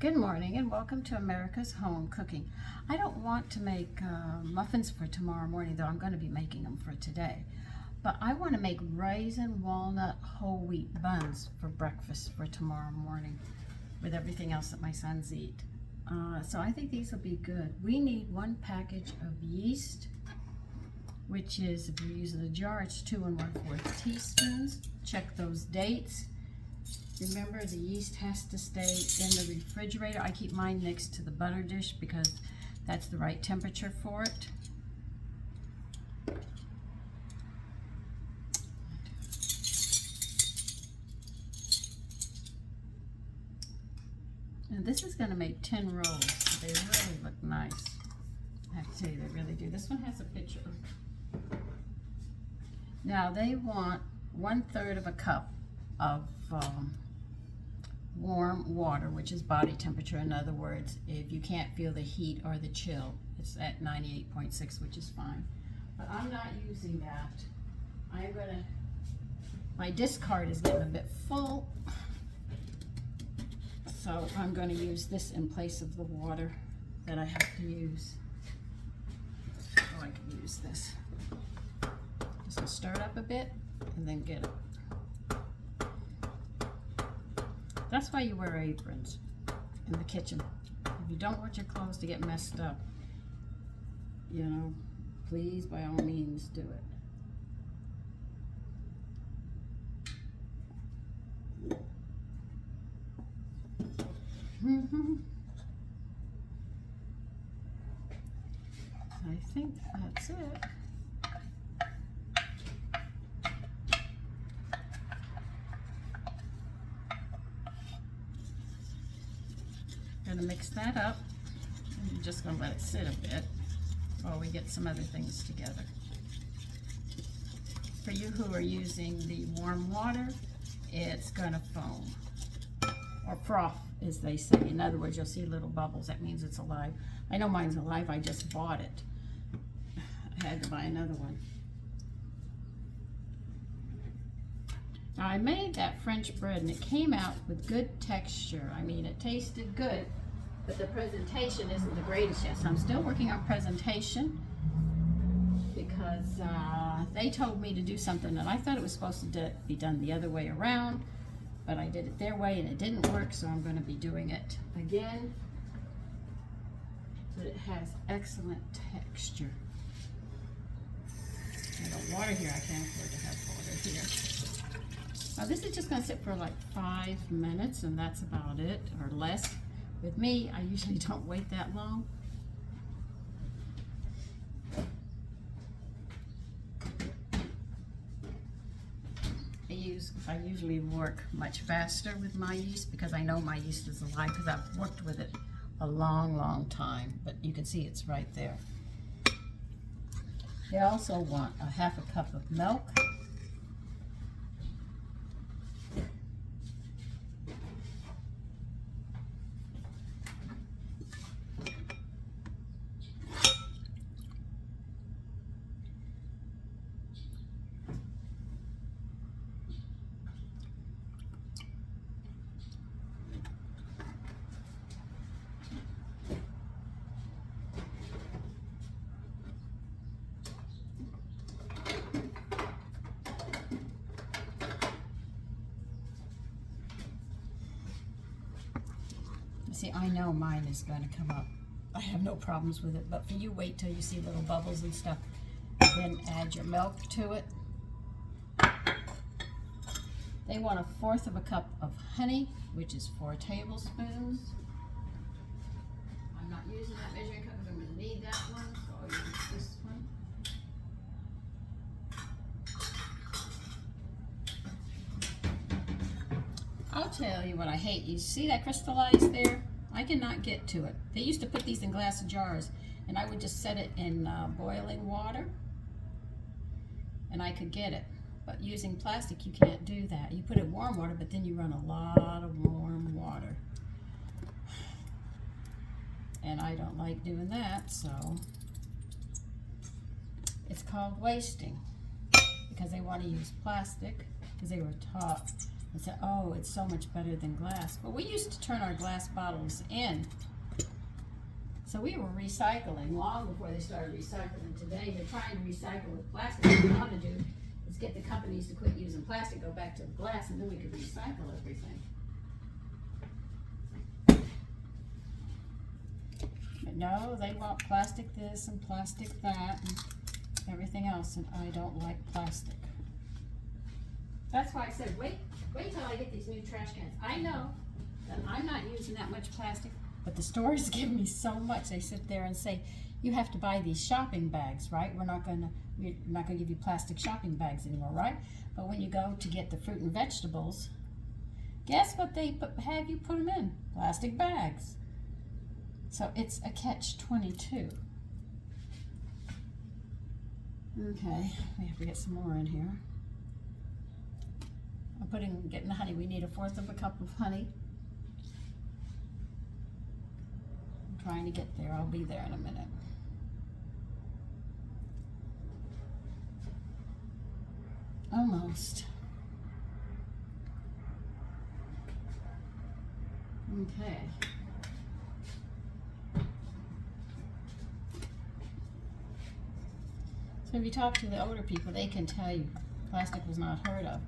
Good morning and welcome to America's Home Cooking. I don't want to make muffins for tomorrow morning, though I'm going to be making them for today. But I want to make raisin, walnut, whole wheat buns for breakfast for tomorrow morning with everything else that my sons eat. So I think these will be good. We need 1 package of yeast, which is, if you're using a jar, it's 2 1/4 teaspoons. Check those dates. Remember, the yeast has to stay in the refrigerator. I keep mine next to the butter dish because that's the right temperature for it. And this is going to make 10 rolls. They really look nice. I have to tell you, they really do. This one has a picture. Now they want 1/3 of a cup of warm water, which is body temperature. In other words, if you can't feel the heat or the chill, it's at 98.6, which is fine. But I'm not using that. My discard is getting a bit full, so I'm going to use this in place of the water that I have to use. So I can use this. Just gonna stir it up a bit and then get it. That's why you wear aprons in the kitchen. If you don't want your clothes to get messed up, you know, please, by all means, do it. I think that's it. Gonna mix that up. I'm just gonna let it sit a bit while we get some other things together. For you who are using the warm water, it's gonna foam, or froth as they say. In other words, you'll see little bubbles. That means it's alive. I know mine's alive. I just bought it. I had to buy another one. Now I made that French bread and it came out with good texture. I mean, it tasted good, but the presentation isn't the greatest yet. So I'm still working on presentation because they told me to do something and I thought it was supposed to be done the other way around, but I did it their way and it didn't work, so I'm going to be doing it again. But it has excellent texture. I got water here. I can't afford to have water here. Now this is just going to sit for like 5 minutes and that's about it, or less. With me, I usually don't wait that long. I usually work much faster with my yeast because I know my yeast is alive because I've worked with it a long time, but you can see it's right there. They also want a 1/2 cup of milk. See, I know mine is going to come up. I have no problems with it, but for you, wait till you see little bubbles and stuff, and then add your milk to it. They want 1/4 of a cup of honey, which is 4 tablespoons. I'm not using that measuring cup because I'm going to need that one, so I'll use this one. I'll tell you what I hate. You see that crystallized there? I cannot get to it. They used to put these in glass jars and I would just set it in boiling water and I could get it. But using plastic, you can't do that. You put it in warm water, but then you run a lot of warm water. And I don't like doing that, so it's called wasting because they want to use plastic because they were taught I said, oh, it's so much better than glass. But we used to turn our glass bottles in. So we were recycling long before they started recycling. Today they're trying to recycle with plastic. What we want to do is get the companies to quit using plastic, go back to the glass, and then we could recycle everything. But no, they want plastic this and plastic that and everything else, and I don't like plastic. That's why I said, wait till I get these new trash cans. I know that I'm not using that much plastic, but the stores give me so much. They sit there and say, you have to buy these shopping bags, right? We're not gonna give you plastic shopping bags anymore, right? But when you go to get the fruit and vegetables, guess what they have you put them in? Plastic bags. So it's a catch-22. Okay, we have to get some more in here. I'm getting the honey. We need 1/4 of a cup of honey. I'm trying to get there. I'll be there in a minute. Almost. Okay. So if you talk to the older people, they can tell you plastic was not heard of.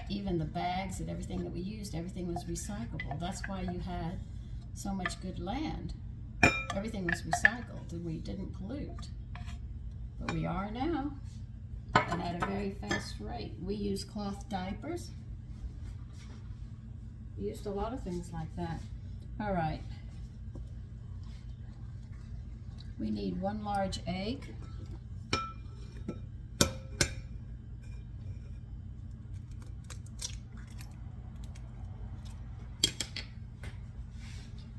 Even the bags and everything that we used, everything was recyclable. That's why you had so much good land. Everything was recycled and we didn't pollute. But we are now, and at a very fast rate. We use cloth diapers. We used a lot of things like that. All right. We need 1 large egg.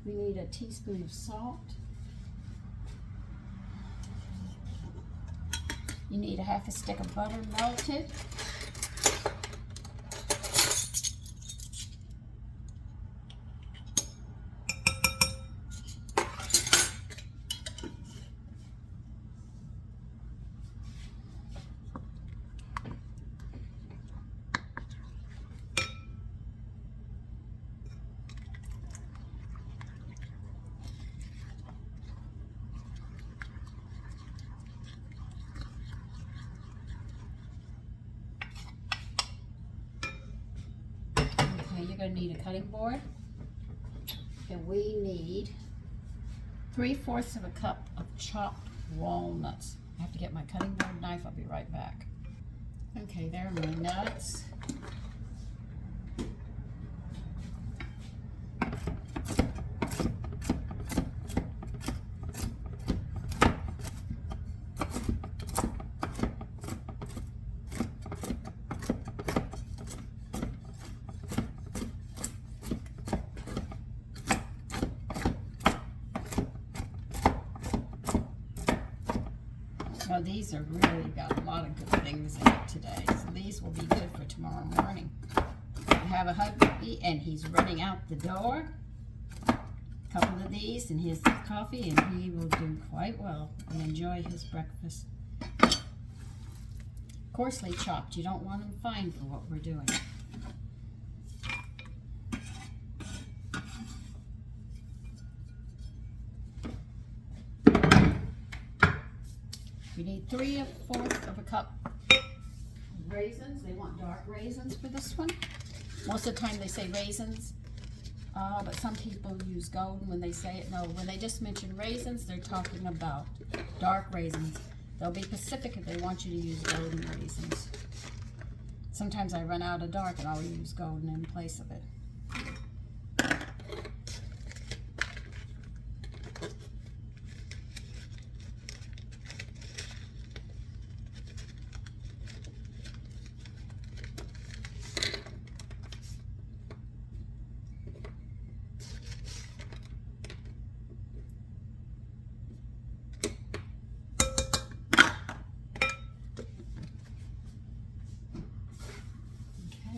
We need a teaspoon of salt. You need 1/2 stick of butter melted. You're going to need a cutting board, and we need 3/4 of a cup of chopped walnuts. I have to get my cutting board knife. I'll be right back. Okay, there are my nuts. Well, these are really got a lot of good things in it today. So these will be good for tomorrow morning. I have a hubby and he's running out the door. A couple of these and his coffee, and he will do quite well and enjoy his breakfast. Coarsely chopped. You don't want them fine for what we're doing. We need 3/4 of a cup of raisins. They want dark raisins for this one. Most of the time they say raisins, but some people use golden when they say it. No, when they just mention raisins, they're talking about dark raisins. They'll be Pacific if they want you to use golden raisins. Sometimes I run out of dark and I'll use golden in place of it.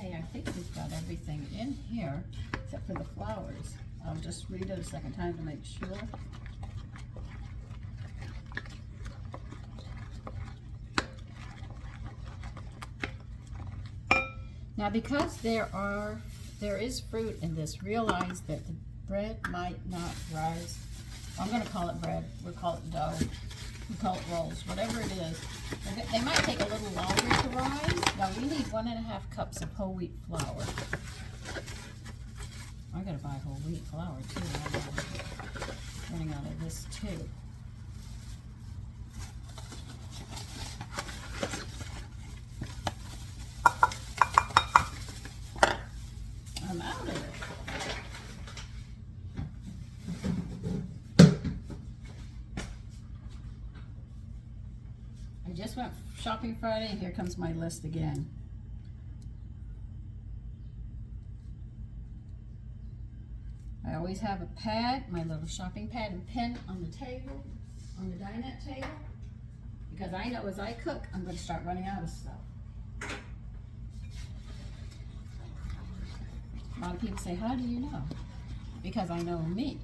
I think we've got everything in here except for the flowers. I'll just read it a second time to make sure. Now, because there is fruit in this, realize that the bread might not rise. I'm going to call it bread. We'll call it dough. We call it rolls, whatever it is. They might take a little longer to rise. Now, we need 1.5 cups of whole wheat flour. I got to buy whole wheat flour too. I'm running out of this too. I'm out of it. I just went shopping Friday and here comes my list again. I always have a pad, my little shopping pad and pen on the table, on the dinette table, because I know as I cook, I'm going to start running out of stuff. A lot of people say, how do you know? Because I know me.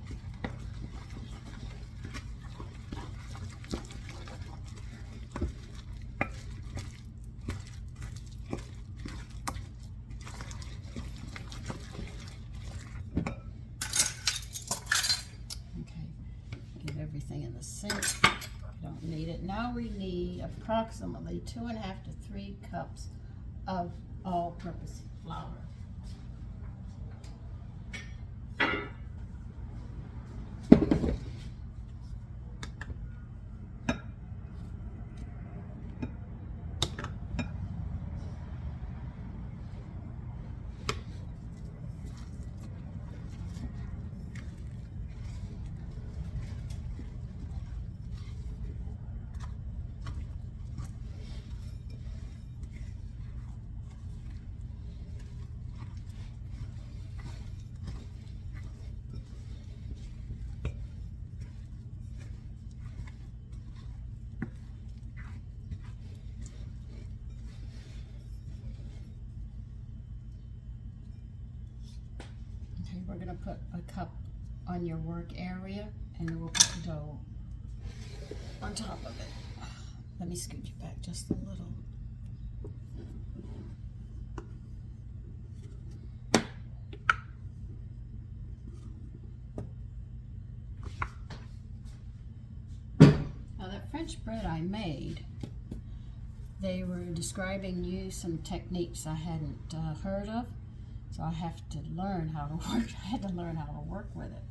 Everything in the sink. Don't need it. Now we need approximately 2.5 to 3 cups of all-purpose flour. We're going to put a cup on your work area, and then we'll put the dough on top of it. Let me scoot you back just a little. Now that French bread I made, they were describing some techniques I hadn't heard of. So I have to learn how to work. I had to learn how to work with it.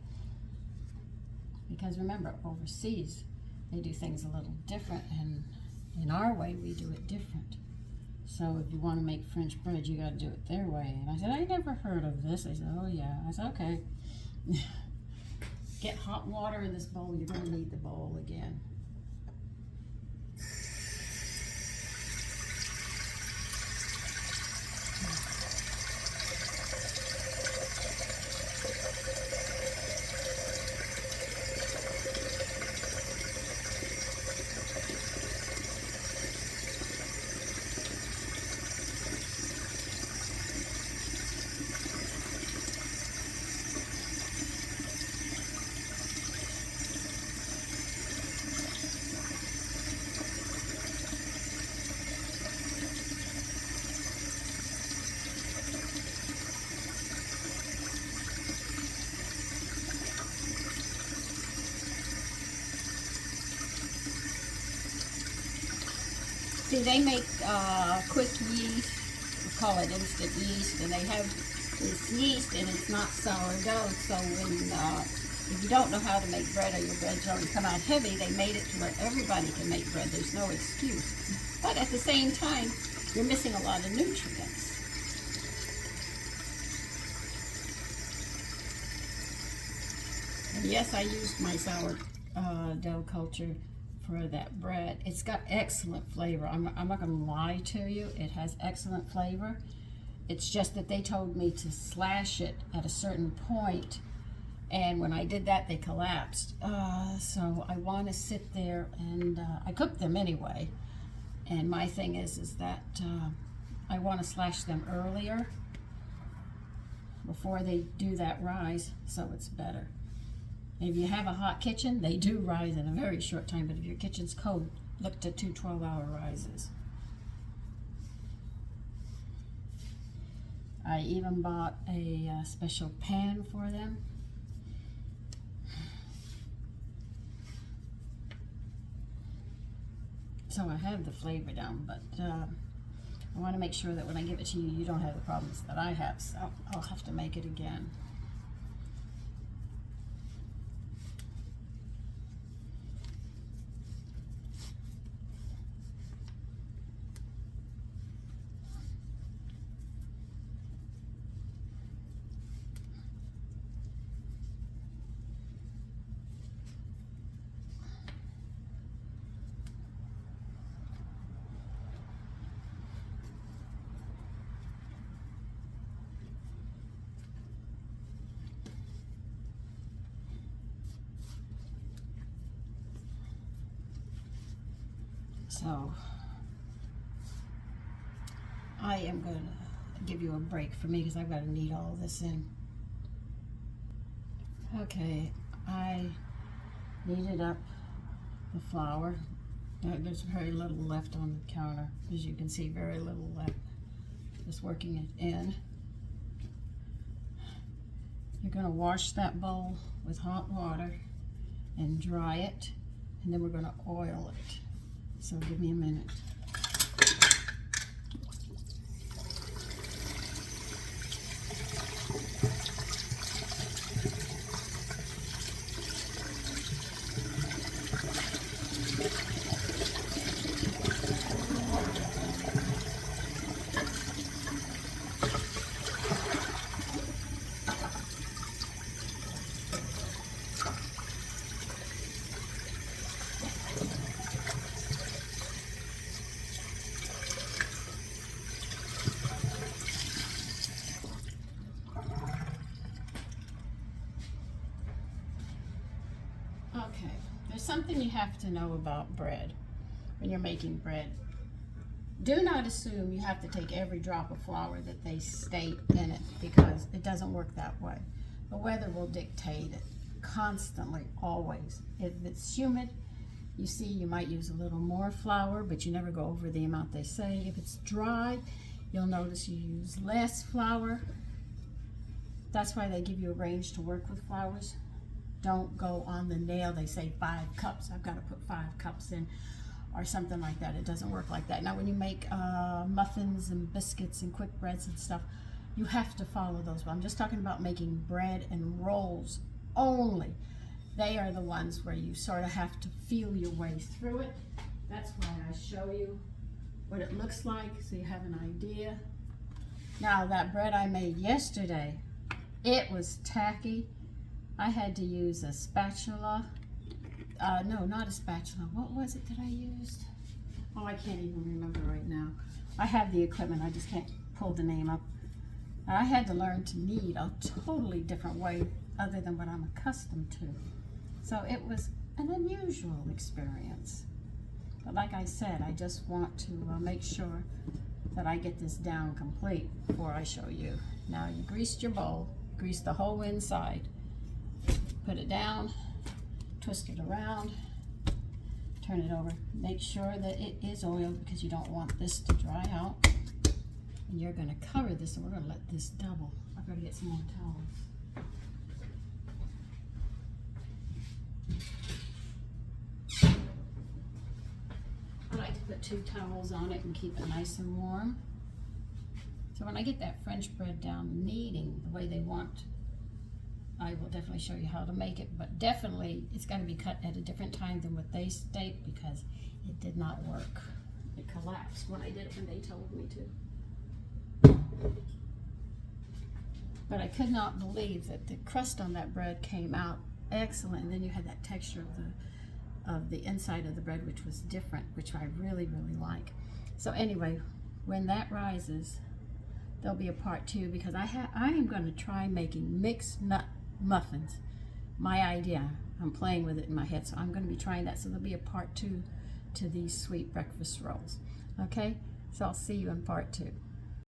Because remember, overseas, they do things a little different, and in our way, we do it different. So if you want to make French bread, you got to do it their way. And I said, I never heard of this. They said, oh yeah. I said, okay. Get hot water in this bowl. You're going to need the bowl again. See, they make quick yeast, we call it instant yeast, and they have this yeast and it's not sourdough, so when, if you don't know how to make bread or your bread's already come out heavy, they made it to where everybody can make bread. There's no excuse. But at the same time, you're missing a lot of nutrients. And yes, I used my sourdough culture for that bread. It's got excellent flavor. I'm not going to lie to you. It has excellent flavor. It's just that they told me to slash it at a certain point, and when I did that, they collapsed. So I want to sit there and I cook them anyway. And my thing is that I want to slash them earlier before they do that rise, so it's better. If you have a hot kitchen, they do rise in a very short time, but if your kitchen's cold, look to 2 12-hour rises. I even bought a special pan for them. So I have the flavor down, but I want to make sure that when I give it to you, you don't have the problems that I have, so I'll have to make it again. So I am going to give you a break for me because I've got to knead all this in. Okay, I kneaded up the flour. There's very little left on the counter. As you can see, very little left. Just working it in. You're going to wash that bowl with hot water and dry it, and then we're going to oil it. So give me a minute. Okay, there's something you have to know about bread when you're making bread. Do not assume you have to take every drop of flour that they state in it, because it doesn't work that way. The weather will dictate it constantly, always. If it's humid, you see you might use a little more flour, but you never go over the amount they say. If it's dry, you'll notice you use less flour. That's why they give you a range to work with flours. Don't go on the nail. They say 5 cups. I've got to put 5 cups in or something like that. It doesn't work like that. Now when you make muffins and biscuits and quick breads and stuff, you have to follow those. But I'm just talking about making bread and rolls only. They are the ones where you sort of have to feel your way through it. That's why I show you what it looks like so you have an idea. Now that bread I made yesterday, it was tacky. I had to use a spatula. No, not a spatula. What was it that I used? Oh, I can't even remember right now. I have the equipment, I just can't pull the name up. I had to learn to knead a totally different way other than what I'm accustomed to. So it was an unusual experience. But like I said, I just want to make sure that I get this down complete before I show you. Now you greased your bowl, grease the whole inside. Put it down, twist it around, turn it over. Make sure that it is oiled because you don't want this to dry out. And you're going to cover this, and we're going to let this double. I've got to get some more towels. I like to put 2 towels on it and keep it nice and warm. So when I get that French bread down kneading the way they want, I will definitely show you how to make it, but definitely it's got to be cut at a different time than what they state, because it did not work. It collapsed when I did it when they told me to. But I could not believe that the crust on that bread came out excellent, and then you had that texture of the inside of the bread, which was different, which I really, really like. So anyway, when that rises, there'll be a part 2, because I am going to try making mixed nut muffins. My idea. I'm playing with it in my head, so I'm going to be trying that. So there'll be a part 2 to these sweet breakfast rolls. Okay, so I'll see you in part 2.